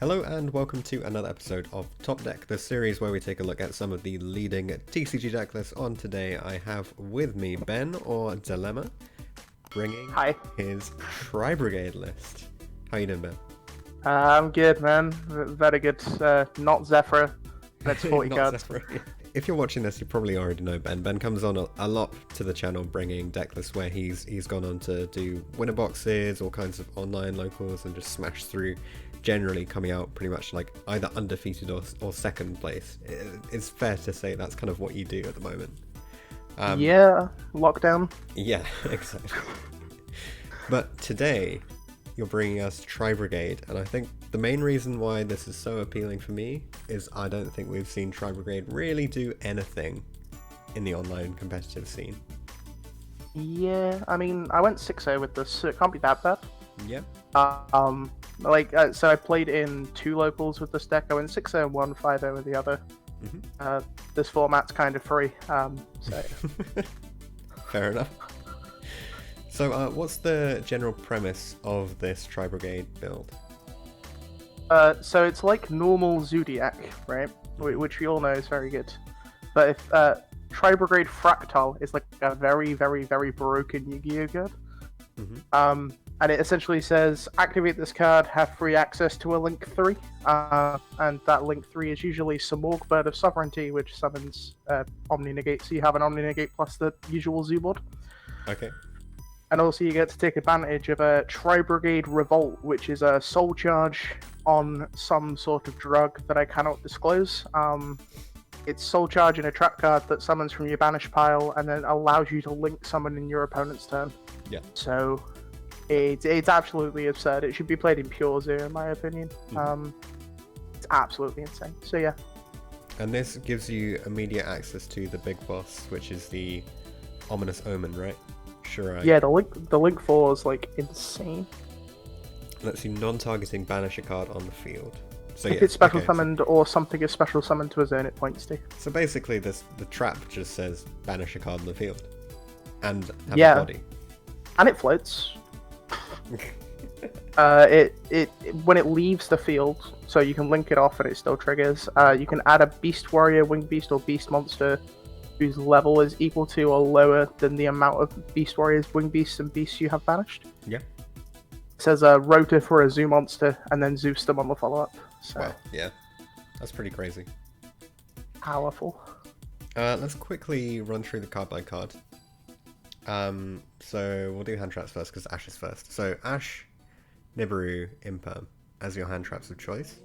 Hello and welcome to another episode of Top Deck, the series where we take a look at some of the leading TCG deck lists. On today I have with me Ben, or Dillema, bringing Hi. his TRI-BRIGADE list. How you doing, Ben? I'm good, man. Very good. Not Zephyr. That's 40 Not cards. Zephyr. If you're watching this, you probably already know Ben. Ben comes on a lot to the channel bringing deck lists where he's gone on to do winner boxes, all kinds of online locals, and just smash through, generally coming out pretty much like either undefeated or second place. It's fair to say that's kind of what you do at the moment. Yeah, lockdown. Yeah, exactly. But today, you're bringing us TRI-BRIGADE, and I think the main reason why this is so appealing for me is I don't think we've seen TRI-BRIGADE really do anything in the online competitive scene. Yeah, I mean, I went 6-0 with this, so it can't be that bad. Yep. So I played in 2 locals with this deck. I went 6-0 in one, 5-0 with the other. Mm-hmm. This format's kind of free, so... Fair enough. So, what's the general premise of this TRI-BRIGADE build? So it's like normal Zodiac, right? Which we all know is very good. But if TRI-BRIGADE Fractal is like a very, very, very broken YuGiOh card. Mm-hmm. And it essentially says, activate this card, have free access to a Link 3. And that Link 3 is usually Samorg Bird of Sovereignty, which summons Omni Negate, so you have an Omni Negate plus the usual Zoo board. Okay. And also you get to take advantage of a TRI-BRIGADE Revolt, which is a soul charge on some sort of drug that I cannot disclose. It's soul charge in a trap card that summons from your banish pile and then allows you to link summon in your opponent's turn. Yeah. So it's absolutely absurd. It should be played in pure Zoo, in my opinion. Mm-hmm. It's absolutely insane. So yeah. And this gives you immediate access to the big boss, which is the Ominous Omen, right? Sure. Yeah, the link 4 is like insane. Let's see, non-targeting banish a card on the field. So If it's special summoned or something is special summoned to a zone, it points to. So basically, the trap just says banish a card on the field, and have Yeah. a body. And it floats. It when it leaves the field, so you can link it off and it still triggers. You can add a Beast Warrior, Winged Beast, or Beast Monster whose level is equal to or lower than the amount of Beast Warriors, Winged Beasts, and Beasts you have banished. Yeah. It says a Rota for a Zoo monster, and then Zeus them on the follow-up. So Wow, yeah. That's pretty crazy. powerful. Let's quickly run through the card by card. So we'll do hand traps first, because Ash is first. So Ash, Nibiru, Imperm as your hand traps of choice.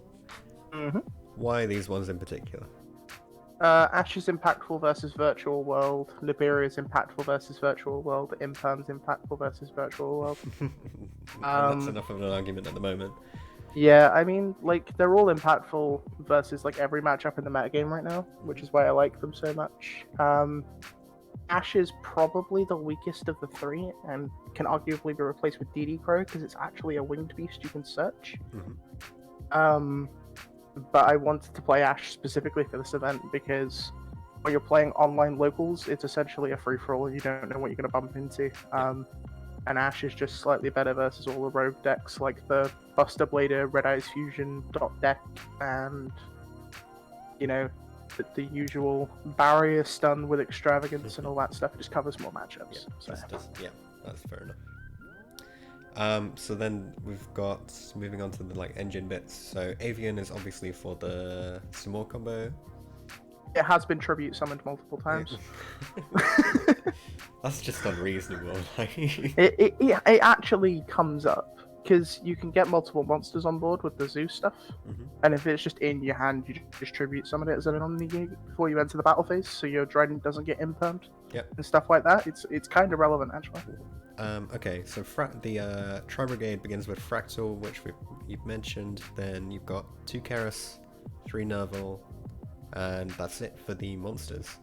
Mm-hmm. Why these ones in particular? Ash is impactful versus Virtual World. Nibiru is impactful versus Virtual World. Imperm's impactful versus Virtual World. That's enough of an argument at the moment. Yeah, I mean, like, they're all impactful versus, like, every matchup in the metagame right now, which is why I like them so much. Ash is probably the weakest of the 3, and can arguably be replaced with DD Crow, because it's actually a winged beast you can search. Mm-hmm. But I wanted to play Ash specifically for this event, because when you're playing online locals, it's essentially a free-for-all, and you don't know what you're going to bump into. And Ash is just slightly better versus all the rogue decks, like the Buster Blader, Red Eyes Fusion dot deck, and, you know, the usual barrier stun with extravagance and all that stuff. It just covers more matchups. Yeah, that's fair enough. So then we've got, moving on to the like engine bits. So Avian is obviously for the Samor combo. It has been tribute summoned multiple times. That's just unreasonable. It actually comes up because you can get multiple monsters on board with the zoo stuff, and if it's just in your hand, you just tribute summon it as an Omni Negate before you enter the battle phase, so your Trident doesn't get impermed. Yep. And stuff like that. It's kind of relevant actually. Okay, so the TRI-BRIGADE begins with Fractal, which you've mentioned. Then you've got 2 Keras, 3 Nerval, and that's it for the monsters.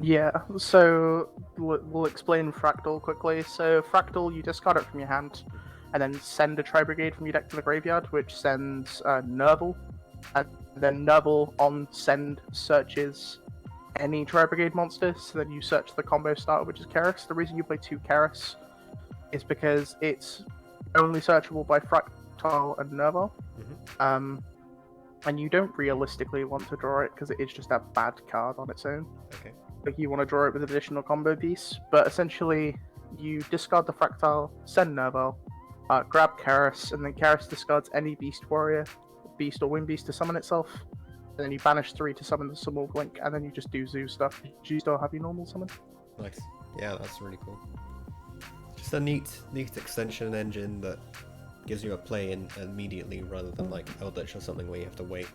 Yeah, so we'll explain Fractal quickly. So Fractal, you discard it from your hand, and then send a TRI-BRIGADE from your deck to the graveyard, which sends Nerval, and then Nerval on send searches any TRI-BRIGADE monster, so then you search the combo starter, which is Keras. The reason you play 2 Keras is because it's only searchable by Fractal and Nerval. and you don't realistically want to draw it because it is just a bad card on its own. Okay. Like you want to draw it with an additional combo piece, but essentially you discard the Fractile, send Nerval, grab Karis, and then Karis discards any Beast Warrior, Beast or Wind Beast to summon itself. And then you banish 3 to summon the Small Blink, and then you just do Zoo stuff. Do you still have your normal summon? Nice. Yeah, that's really cool. Just a neat extension engine that gives you a play in immediately rather than like Eldritch or something where you have to wait.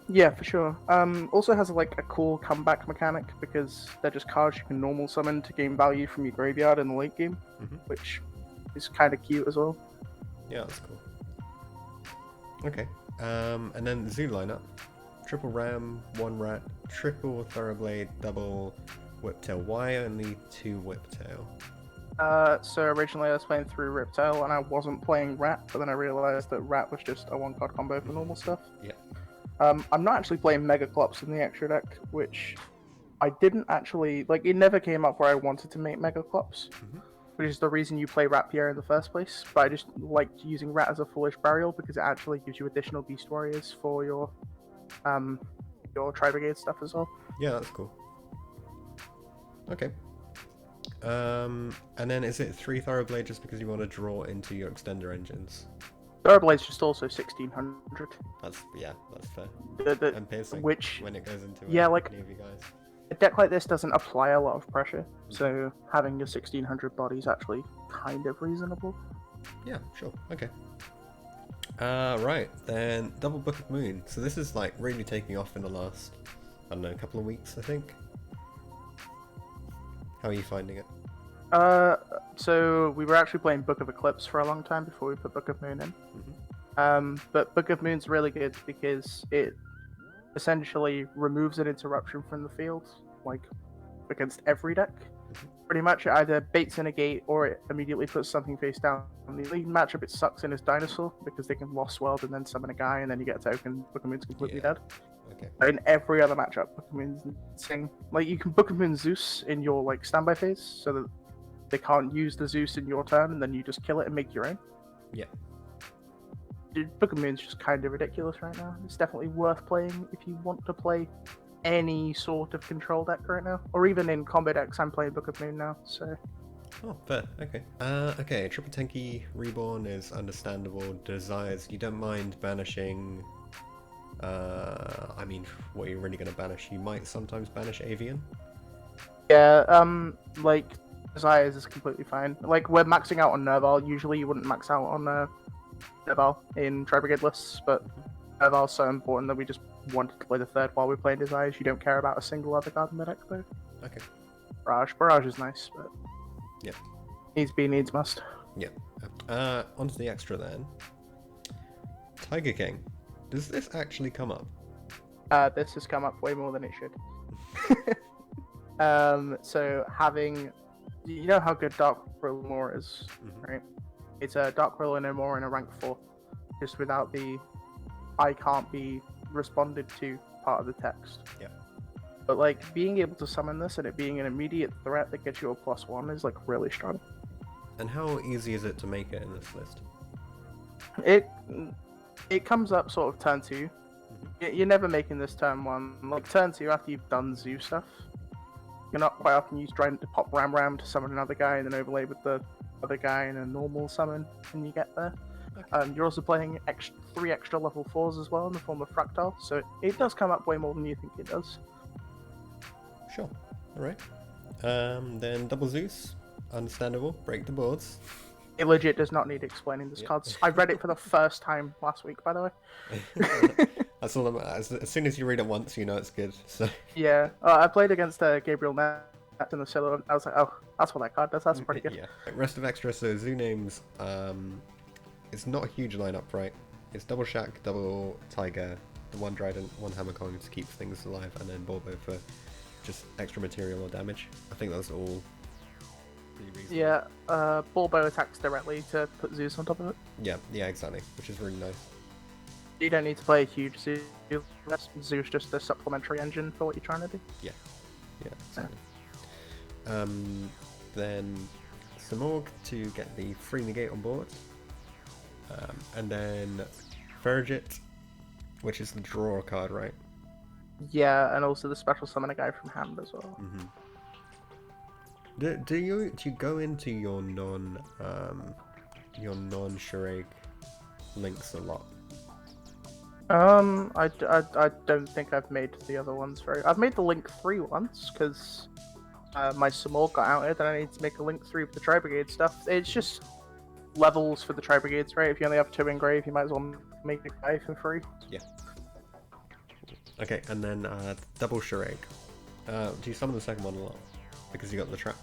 Yeah, for sure. Also has like a cool comeback mechanic because they're just cards you can normal summon to gain value from your graveyard in the late game, which is kind of cute as well. Yeah, that's cool. Okay. And then the zoo lineup: triple ram, 1 rat, triple thoroughblade, double whiptail. Why only 2 whiptail? So originally I was playing through Riptail and I wasn't playing Rat, but then I realized that Rat was just a 1-card combo for normal stuff. Yeah. I'm not actually playing Mega Clops in the extra deck, which I didn't actually like. It never came up where I wanted to make Mega Clops, which is the reason you play Rat Pierre in the first place. But I just liked using Rat as a foolish burial because it actually gives you additional Beast Warriors for your Tri-Brigade stuff as well. Yeah, that's cool. Okay. And then is it 3 thoroughblade just because you want to draw into your extender engines? Thoroughblade's just also 1600. That's fair. And piercing Which when it goes into like any of you guys. a deck like this doesn't apply a lot of pressure, so having your 1600 body is actually kind of reasonable. Yeah, sure. Okay. Right, then double Book of Moon. So this is like really taking off in the last, I don't know, couple of weeks, I think. How are you finding it? So we were actually playing Book of Eclipse for a long time before we put Book of Moon in. But Book of Moon's really good because it essentially removes an interruption from the field, like against every deck. Pretty much it either baits in a gate or it immediately puts something face down. In the lead matchup it sucks in as Dinosaur because they can Lost World and then summon a guy and then you get a token. Book of Moon's completely dead. Okay. In every other matchup, Book of Moon's insane. Like you can Book of Moon Zeus in your like standby phase so that they can't use the Zeus in your turn and then you just kill it and make your own. Yeah. Dude, Book of Moon's just kind of ridiculous right now. It's definitely worth playing if you want to play any sort of control deck right now. Or even in combo decks, I'm playing Book of Moon now, so... Oh, fair. Okay. Okay, Triple Tenki Reborn is understandable. Desires, you don't mind banishing... I mean, what are you really going to banish? You might sometimes banish Avian. Yeah, like... Desires is completely fine. Like, we're maxing out on Nerval. Usually you wouldn't max out on Nerval in Tri-Brigade lists, but Nerval's so important that we just wanted to play the third while we're playing Desires. You don't care about a single other card in the deck, though. Okay. Barrage is nice, but... Yeah. Needs be, needs must. Yeah. Onto the extra then. Tiger King. Does this actually come up? This has come up way more than it should. So having... You know how good Dark Rill is, right? It's a Dark Rill no more in a rank 4, just without the I can't be responded to part of the text. Yeah. But like being able to summon this and it being an immediate threat that gets you a +1 is like really strong. And how easy is it to make it in this list? It comes up sort of turn 2. You're never making this turn 1. Like turn 2 after you've done Zoo stuff. You're not quite often used trying to pop Ram to summon another guy and then overlay with the other guy in a normal summon when you get there. Okay. You're also playing 3 extra level 4s as well in the form of Fractile, so it does come up way more than you think it does. Sure. Alright. Then Double Zeus. Understandable. Break the boards. It legit does not need explaining this card. I read it for the first time last week, by the way. That's all. As soon as you read it once, you know it's good. So yeah, I played against Gabriel Nat in the solo, and I was like, oh, that's what that card does. That's pretty good. Yeah. Rest of extra. So Zoo names. It's not a huge lineup, right? It's double Shack, double Tiger, the 1 Trident, 1 Hammer Kong to keep things alive, and then Bulbo for just extra material or damage. I think that's all. Yeah, Bulbo attacks directly to put Zeus on top of it. Yeah, exactly, which is really nice. You don't need to play a huge Zeus. Zeus just a supplementary engine for what you're trying to do. Yeah, exactly. Then Samorg to get the free negate on board, and then Fergit Which is the draw card, right? Yeah, and also the special summon a guy from hand as well. Mm-hmm. Do you go into your non charade links a lot? I don't think I've made the other ones very. I've made the Link 3 once because my Samor got outed, and I need to make a Link 3 with the Tri-Brigade stuff. It's just levels for the Tri-Brigades, right? If you only have 2 engrave, you might as well make a guy for free. Yeah. Okay, and then double charade. Do you summon the second one a lot because you got the trap?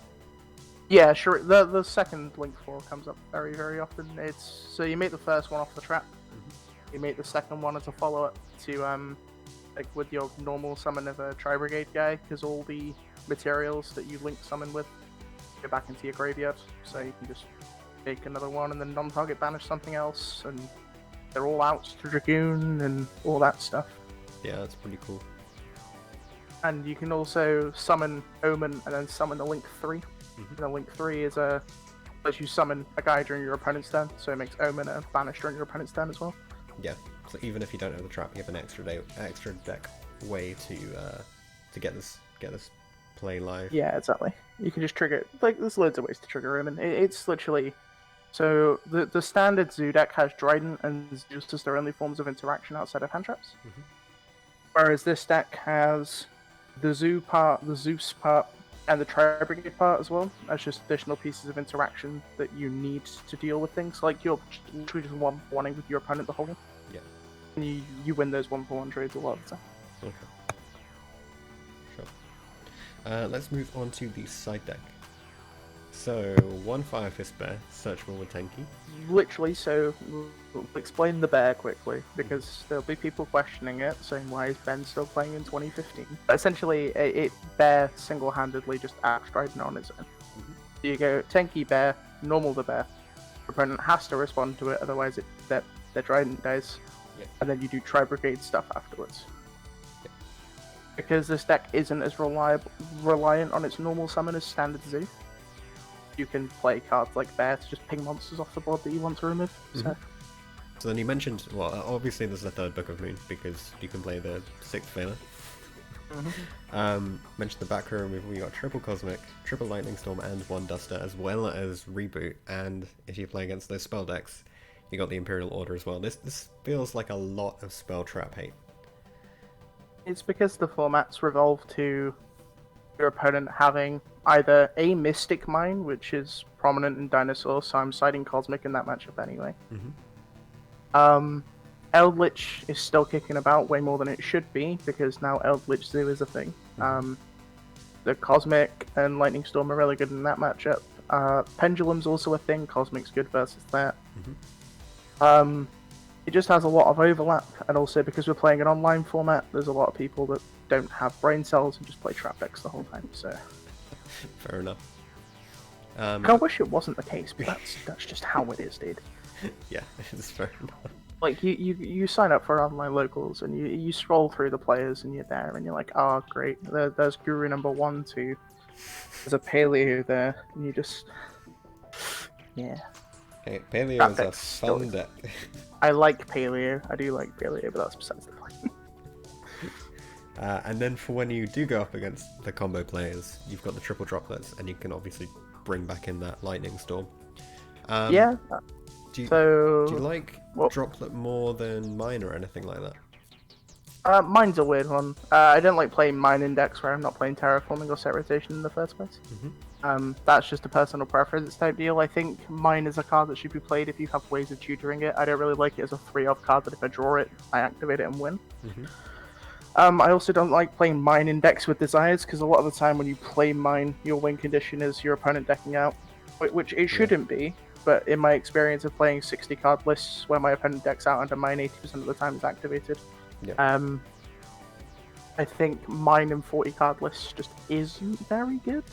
Yeah, sure. The second Link 4 comes up very, very often. It's so you make the first one off the trap. You make the second one as a follow-up to like with your normal summon of a Tri-Brigade guy, because all the materials that you link summon with go back into your graveyard, so you can just make another one and then non-target banish something else, and they're all out to Dragoon and all that stuff. Yeah, that's pretty cool. And you can also summon Omen and then summon the Link 3. And the Link 3 is lets you summon a guy during your opponent's turn, so it makes Omen a banish during your opponent's turn as well. Yeah, so even if you don't have the trap, you have an extra deck way to get this play live. Yeah, exactly. You can just trigger it. Like, there's loads of ways to trigger Omen. It's literally so the standard Zoo deck has Dryden and Zeus as their only forms of interaction outside of hand traps. Whereas this deck has the Zoo part, the Zeus part, and the Tri-Brigade part as well, as just additional pieces of interaction that you need to deal with things. Like, you're literally just 1-for-1ing with your opponent the whole game. Yeah. And you win those 1-for-1 trades a lot of the time. Okay. Sure. Let's move on to the side deck. So, 1 Fire Fist Bear, searchable with Tenki. Literally, so we'll explain the bear quickly, because there'll be people questioning it, saying why is Ben still playing in 2015? But essentially, it bear single-handedly just out-striding on its own. So you go Tenki bear, normal the bear. Your opponent has to respond to it, otherwise their Trident dies. Yeah. And then you do Tri-Brigade stuff afterwards. Yeah. Because this deck isn't as reliant on its normal summon as standard Zoo, you can play cards like Bear to just ping monsters off the board that you want to remove. So then you mentioned, well, obviously there's the third Book of Moon, because you can play the 6th Veiler. Mentioned the back row removal, we got triple Cosmic, triple Lightning Storm, and 1 Duster, as well as Reboot, and if you play against those spell decks, you got the Imperial Order as well. This feels like a lot of spell trap hate. It's because the formats revolve to your opponent having either a Mystic Mine, which is prominent in Dinosaur, so I'm siding Cosmic in that matchup anyway. Eldritch is still kicking about way more than it should be, because now Eldritch Zoo is a thing. The Cosmic and Lightning Storm are really good in that matchup. Pendulum's also a thing, Cosmic's good versus that. It just has a lot of overlap, and also because we're playing an online format, there's a lot of people that don't have brain cells and just play trap decks the whole time, so... Fair enough. I wish it wasn't the case, but that's just how it is, dude. Yeah, it's fair enough. Like, you sign up for online locals, and you scroll through the players, and you're there, and you're like, oh, great, there's Guru number 1, 2, there's a Paleo there, and you just... Yeah. Hey, Paleo is a fun deck. I like Paleo, I do like Paleo, but that's besides the point. And then for when you do go up against the combo players, you've got the triple droplets, and you can obviously bring back in that Lightning Storm. Yeah. Do you like droplet more than mine or anything like that? Mine's a weird one. I don't like playing mine in decks where I'm not playing terraforming or set rotation in the first place. That's just a personal preference type deal. I think mine is a card that should be played if you have ways of tutoring it. I don't really like it as a 3-off card that if I draw it, I activate it and win. I also don't like playing mine in decks with desires, because a lot of the time when you play mine, your win condition is your opponent decking out, which it shouldn't be, but in my experience of playing 60 card lists where my opponent decks out under mine 80% of the time is activated, I think mine and 40 card lists just isn't very good,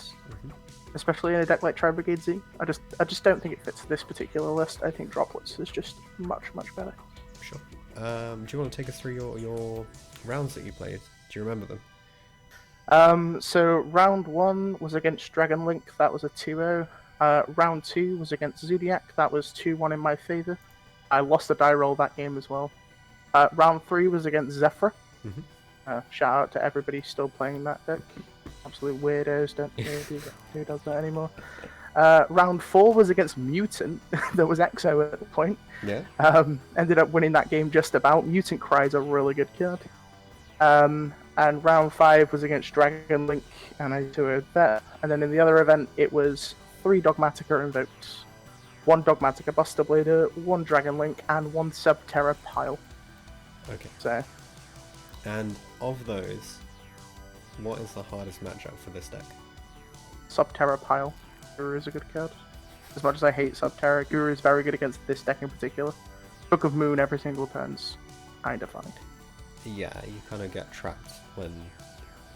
especially in a deck like Tri-Brigade Z. I just don't think it fits this particular list. I think droplets is just much better. Sure. Do you want to take us through your rounds that you played? Do you remember them? So round 1 was against Dragon Link, that was a 2-0. Round 2 was against Zodiac, that was 2-1 in my favour. I lost the die roll that game as well. Round 3 was against Zephyr. Mhm. Shout out to everybody still playing that deck. Absolute weirdos, don't know who does that anymore. Round 4 was against Mutant. There was Exo at the point. Yeah. Ended up winning that game just about. Mutant Cry is a really good card. And round 5 was against Dragon Link, and I took that. And then in the other event, it was 3 Dogmatica Invokes, 1 Dogmatica Buster Blader, 1 Dragon Link, and 1 Subterra Pile. Okay. So, And of those, what is the hardest matchup for this deck? Subterra Pile. Guru is a good card. As much as I hate Subterra, Guru is very good against this deck in particular. Book of Moon every single turn's kind of fine. Yeah, you kind of get trapped when...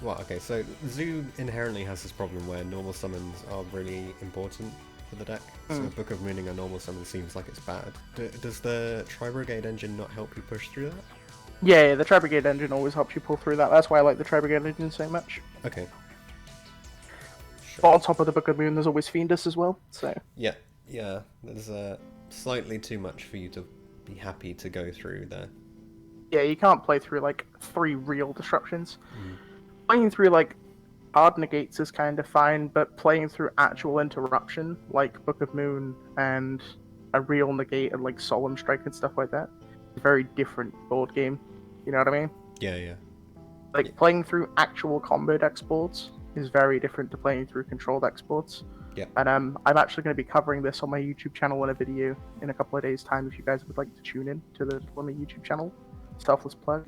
Well, okay, so Zoo inherently has this problem where normal summons are really important for the deck. So Book of Mooning a normal summon seems like it's bad. Does the Tri-Brigade engine not help you push through that? Yeah, the Tri-Brigade engine always helps you pull through that. That's why I like the Tri-Brigade engine so much. Okay. But on top of the Book of Moon, there's always Fiendus as well, so... Yeah, there's slightly too much for you to be happy to go through there. Yeah, you can't play through, like, 3 real disruptions. Playing through, like, hard negates is kind of fine, but playing through actual interruption, like Book of Moon and a real negate and, like, Solemn Strike and stuff like that, is a very different board game. You know what I mean? Yeah. Like, playing through actual combo deck boards is very different to playing through controlled exports. Yeah. And I'm actually going to be covering this on my YouTube channel in a video in a couple of days' time if you guys would like to tune in to the YouTube channel. Selfless plug.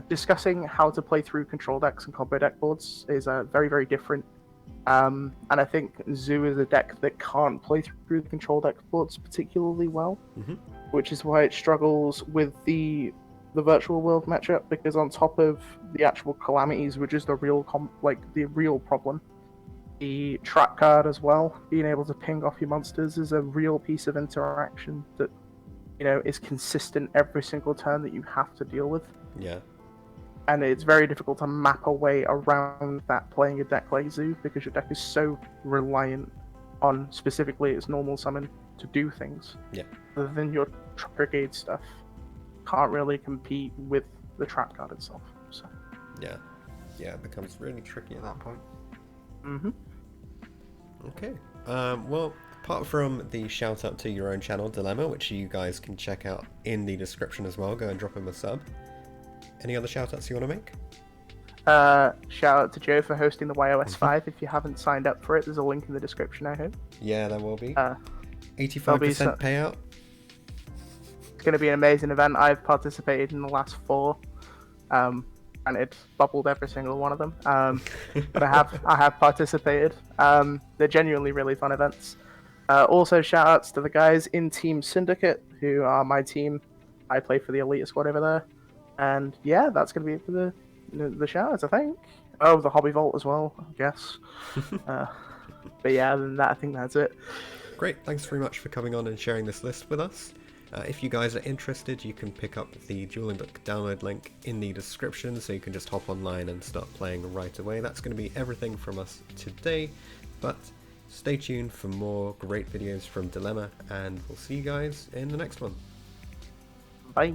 Discussing how to play through control decks and combo deck boards is very, very different. And I think Zoo is a deck that can't play through the control deck boards particularly well, which is why it struggles with the virtual world matchup, because on top of the actual calamities, which is the real problem, the trap card as well, being able to ping off your monsters is a real piece of interaction that, you know, is consistent every single turn that you have to deal with. Yeah. And it's very difficult to map a way around that playing a deck like Zoo, because your deck is so reliant on specifically its normal summon to do things. Yeah. Other than your Brigade stuff can't really compete with the trap card itself. So. Yeah, it becomes really tricky at that point. Okay. Well, apart from the shout out to your own channel, Dillema, which you guys can check out in the description as well, go and drop him a sub. Any other shout outs you want to make? Shout out to Joe for hosting the YOS 5. If you haven't signed up for it, there's a link in the description, I hope. Yeah, there will be. 85% payout. It's going to be an amazing event. I've participated in the last 4. And it's bubbled every single one of them. But I have participated. They're genuinely really fun events. Also, shout outs to the guys in Team Syndicate, who are my team. I play for the Elite Squad over there. And yeah, that's going to be it for the shout outs, I think. Oh, the Hobby Vault as well, I guess. But yeah, other than that, I think that's it. Great, thanks very much for coming on and sharing this list with us. If you guys are interested, you can pick up the Dueling Book download link in the description, so you can just hop online and start playing right away. That's going to be everything from us today, but stay tuned for more great videos from Dillema, and we'll see you guys in the next one. Bye.